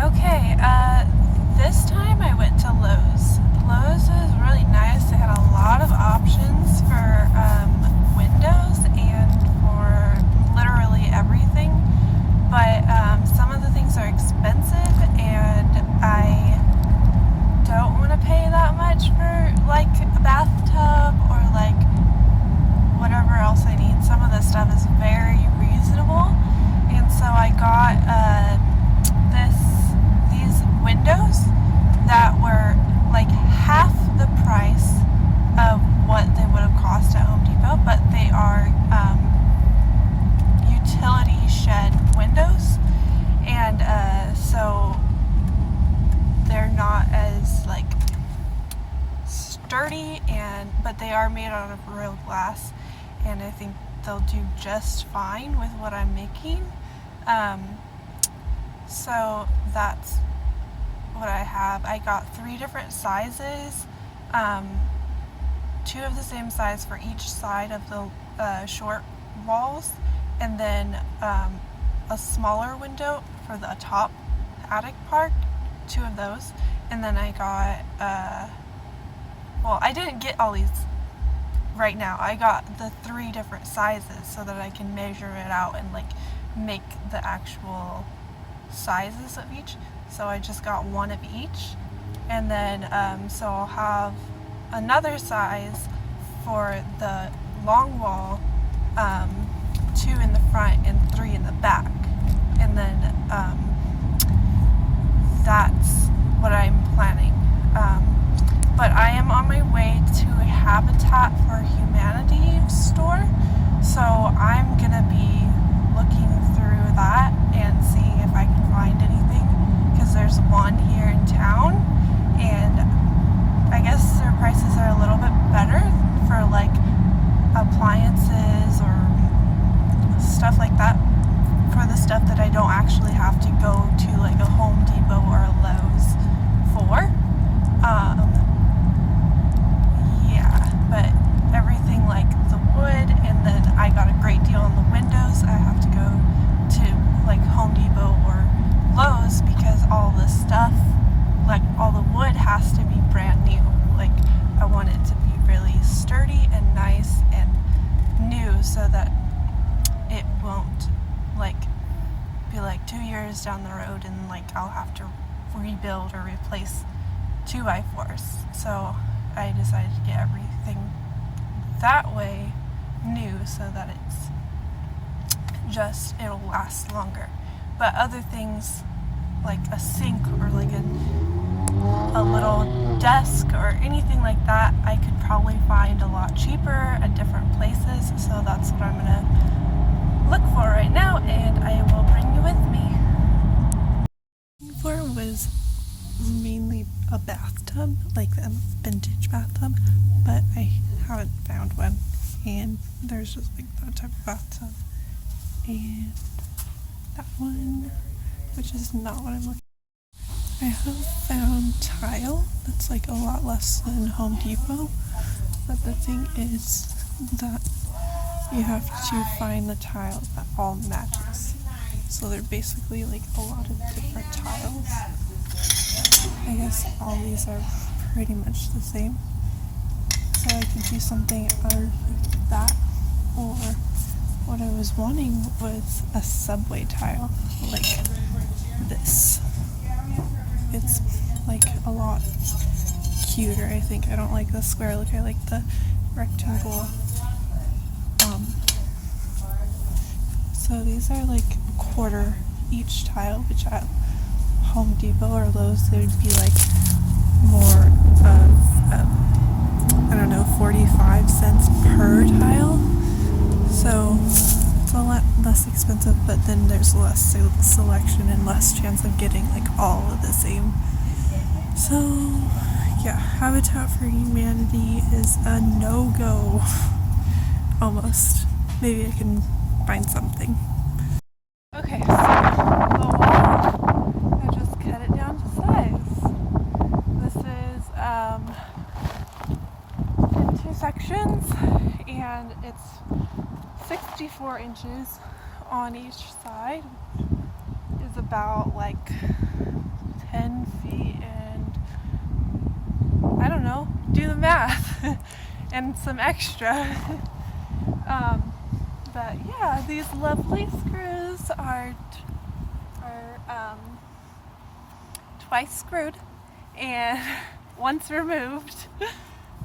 Okay, this time I went to Lowe's. Lowe's was really nice. They had a lot of options for windows and for literally everything. But some of the things are expensive, and I don't want to pay that much for like a bathtub or like whatever else I need. Some of this stuff is very reasonable, and so I got these windows that were like half the price of what they would have cost at Home Depot, but they are utility shed windows, and so they're not as like sturdy, but they are made out of real glass, and I think they'll do just fine with what I'm making. So that's what I have. I got 3 different sizes, 2 of the same size for each side of the short walls, and then a smaller window for the top attic part, 2 of those. And then I got, I didn't get all these right now. I got the 3 different sizes so that I can measure it out and like make the actual sizes of each. So I just got 1 of each, and then so I'll have another size for the long wall, 2 in the front and 3 in the back, and then that's what I'm planning. But I am on my way to a Habitat for Humanity store, so I'm gonna be looking through that and seeing if I can find anything, because there's one here in town, and I guess their prices are a little bit better for like appliances or stuff like that, for the stuff that I don't actually have to go to like a Home Depot or a Lowe's for. But everything like the wood, and then I got a great deal on the windows. I have to go to like Home Depot or Lowe's because all the stuff, like all the wood, has to be brand new. Like I want it to be really sturdy and nice and new, so that it won't like be like 2 years down the road and like I'll have to rebuild or replace 2x4s. So I decided to get everything that way new, so that it'll last longer. But other things like a sink or like a little desk or anything like that, I could probably find a lot cheaper at different places. So that's what I'm gonna look for right now, and I will bring you with me. For was mainly a bathtub, like a vintage bathtub, but I haven't found one, and there's just like that type of bathtub and that one, which is not what I'm looking for. I have found tile that's like a lot less than Home Depot, but the thing is that you have to find the tile that all matches. So they're basically like a lot of different tiles. I guess all these are pretty much the same. So I could do something either like that, or what I was wanting was a subway tile like this. It's like a lot cuter, I think. I don't like the square look, I like the rectangle. So these are like a quarter each tile, which at Home Depot or Lowe's they would be like more of 45 cents per tile. So it's a lot less expensive, but then there's less selection and less chance of getting like all of the same. So yeah, Habitat for Humanity is a no-go. Almost. Maybe I can find something. Okay, so the wall, I just cut it down to size. This is in 2 sections, and it's 64 inches on each side, is about like 10 feet and, I don't know, do the math and some extra. But yeah, these lovely screws are twice screwed and once removed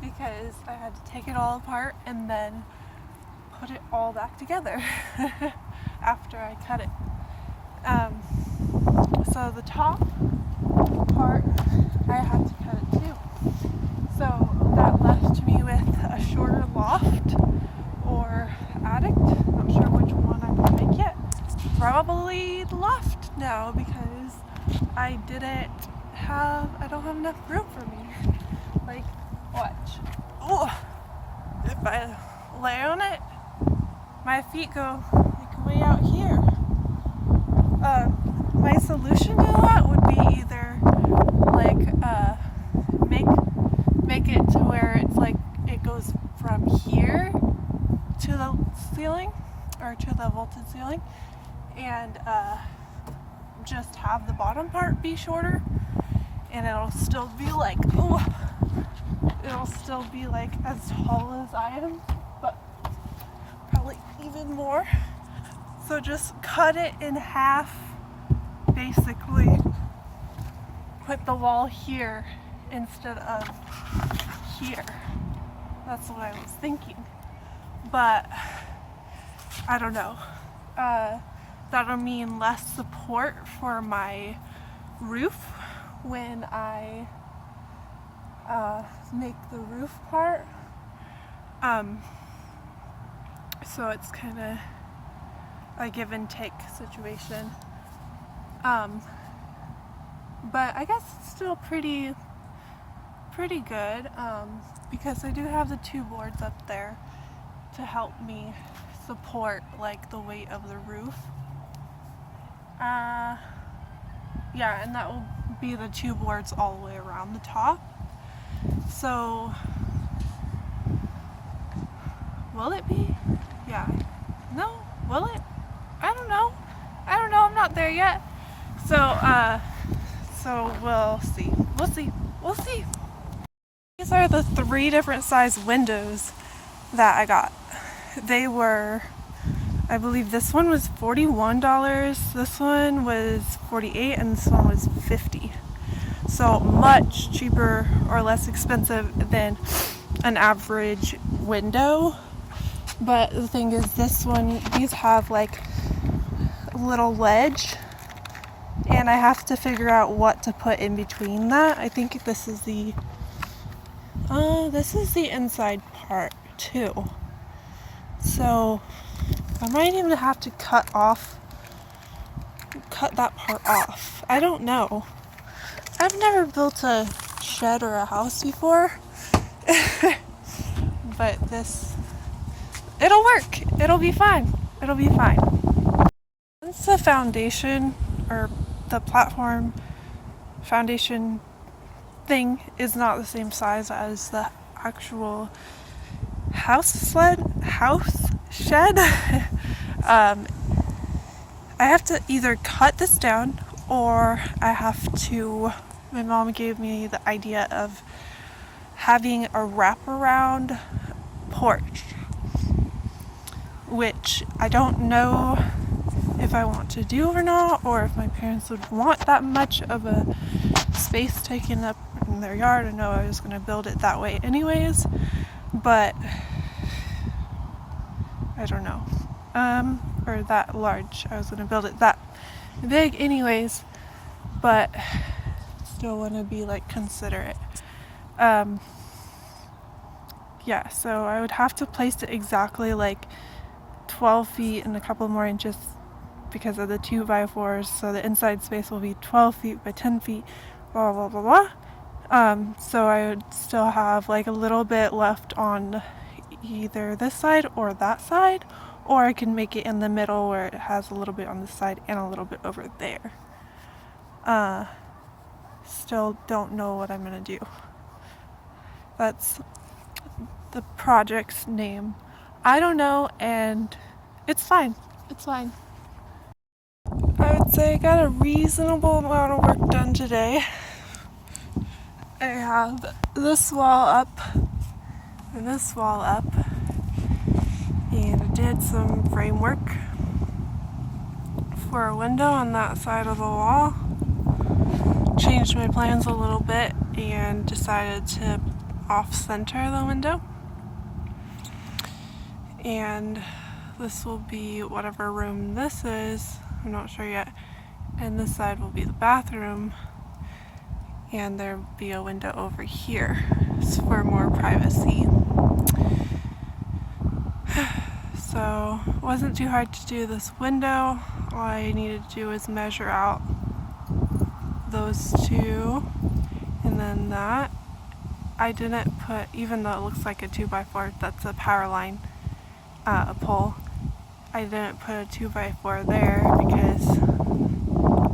because I had to take it all apart and then put it all back together after I cut it. So the top part, I had to cut it too. So that left me with a shorter loft or attic. Not sure which one I'm gonna make yet. Probably the loft now because I don't have enough room for me. Like, watch. Oh, if I lay on it, my feet go like way out here. My solution to that would be either like make it to where it's like it goes from here to the ceiling or to the vaulted ceiling, and just have the bottom part be shorter, and it'll still be like as tall as I am, but probably even more. So just cut it in half, basically. Put the wall here instead of here. That's what I was thinking. But I don't know. That'll mean less support for my roof when I make the roof part. So it's kind of a give and take situation. But I guess it's still pretty good because I do have the two boards up there to help me support like the weight of the roof. Yeah, and that will be the two boards all the way around the top. So will it be? Yeah. No? Will it? I don't know. I'm not there yet. So we'll see. We'll see. These are the 3 different size windows that I got. They were, I believe this one was $41, this one was $48, and this one was $50. So much cheaper or less expensive than an average window. But the thing is, these have like a little ledge, and I have to figure out what to put in between that. I think this is the inside part too. So I might even have to cut that part off. I don't know. I've never built a shed or a house before. But it'll work. It'll be fine. Since the foundation or the platform foundation thing is not the same size as the actual house shed, I have to either cut this down or my mom gave me the idea of having a wraparound porch, which I don't know if I want to do or not, or if my parents would want that much of a space taken up in their yard. I know I was going to build it that way anyways, but I don't know. Or that large. I was going to build it that big anyways, but still want to be like considerate. Yeah, so I would have to place it exactly like 12 feet and a couple more inches because of the 2x4s, so the inside space will be 12 feet by 10 feet, blah blah blah blah. So I would still have like a little bit left on either this side or that side, or I can make it in the middle where it has a little bit on this side and a little bit over there. Still don't know what I'm gonna do. That's the project's name. I don't know, and it's fine. I would So I got a reasonable amount of work done today. I have this wall up and this wall up, and I did some framework for a window on that side of the wall. Changed my plans a little bit and decided to off-center the window. And this will be whatever room this is, I'm not sure yet. And this side will be the bathroom. And there'll be a window over here for more privacy. So it wasn't too hard to do this window. All I needed to do was measure out those two and then that. I didn't put, even though it looks like a 2x4, that's a power line, a pole. I didn't put a 2x4 there because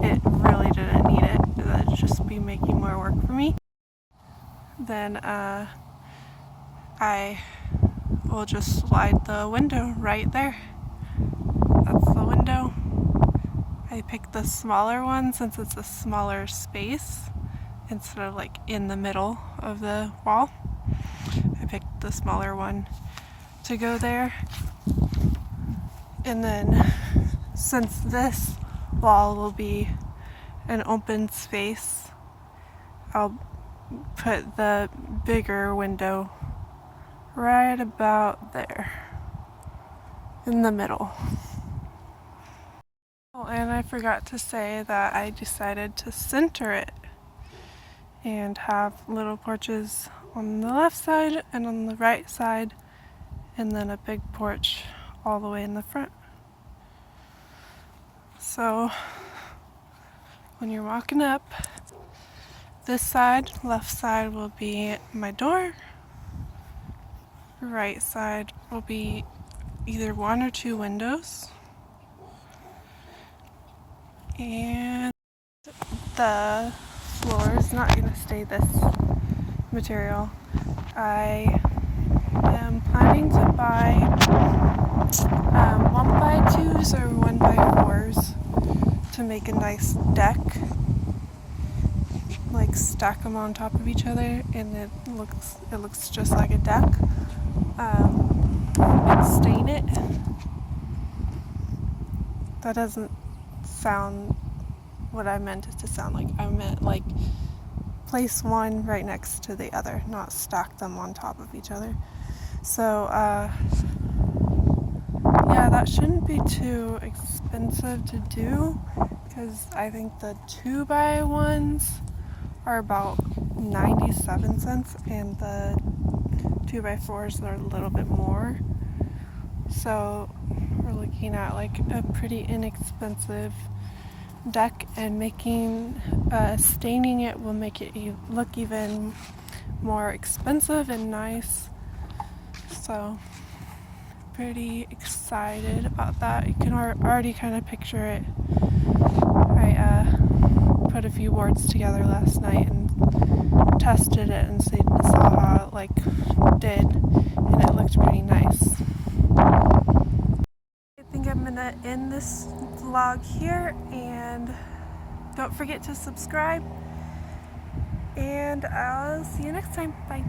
it really didn't need it. That would just be making more work for me. Then I will just slide the window right there. That's the window. I picked the smaller one since it's a smaller space instead of like in the middle of the wall. I picked the smaller one to go there. And then since this wall will be an open space, I'll put the bigger window right about there in the middle. Oh, and I forgot to say that I decided to center it and have little porches on the left side and on the right side, and then a big porch all the way in the front. So when you're walking up, this side, left side, will be my door. Right side will be either one or two windows. And the floor is not going to stay this material. I am planning to buy 1x2s or 1x4s to make a nice deck. Like stack them on top of each other, and it looks just like a deck. And stain it. That doesn't sound what I meant it to sound like. I meant like place one right next to the other, not stack them on top of each other. So yeah, that shouldn't be too expensive to do, because I think the 2x1s are about 97 cents and the 2x4s are a little bit more. So we're looking at like a pretty inexpensive deck, and making staining it will make it look even more expensive and nice. So pretty excited about that. You can already kind of picture it. I put a few boards together last night and tested it and saw how it like did, and it looked pretty nice. I think I'm gonna end this vlog here, and don't forget to subscribe, and I'll see you next time. Bye.